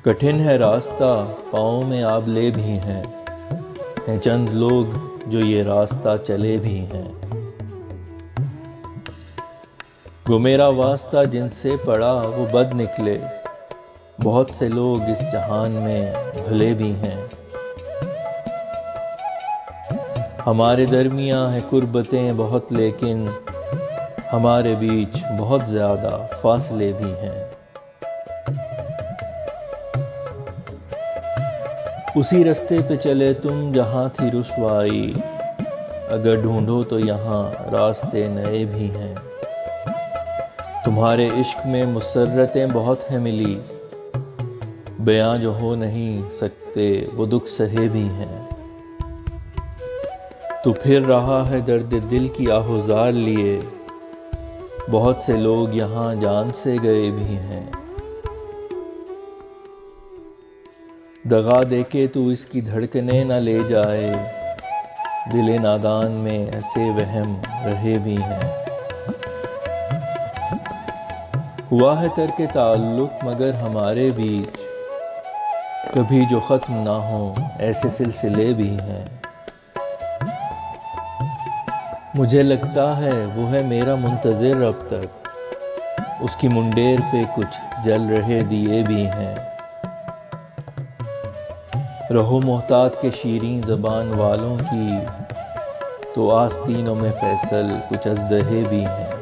कठिन है रास्ता, पाँव में आबले भी हैं चंद लोग जो ये रास्ता चले भी हैं। गो मेरा वास्ता जिनसे पड़ा वो बद निकले, बहुत से लोग इस जहान में भले भी हैं। हमारे दरमियाँ हैं कुर्बतें बहुत, लेकिन हमारे बीच बहुत ज़्यादा फासले भी हैं। उसी रास्ते पे चले तुम जहाँ थी रुसवाई, अगर ढूंढो तो यहाँ रास्ते नए भी हैं। तुम्हारे इश्क में मुसर्रतें बहुत हैं मिली, बयां जो हो नहीं सकते वो दुख सहे भी हैं। तू फिर रहा है दर्द दिल की आहुज़ार लिए, बहुत से लोग यहाँ जान से गए भी हैं। दगा देके तू इसकी धड़कने न ले जाए, दिले नादान में ऐसे वहम रहे भी हैं। हुआ है तर्क ताल्लुक मगर हमारे बीच, कभी जो ख़त्म ना हो ऐसे सिलसिले भी हैं। मुझे लगता है वो है मेरा मुंतज़िर अब तक, उसकी मुंडेर पे कुछ जल रहे दिए भी हैं। रहो मोहतात के शीरीं ज़बान वालों की, तो आस्तीनों में फैसल कुछ अज़दहे भी हैं।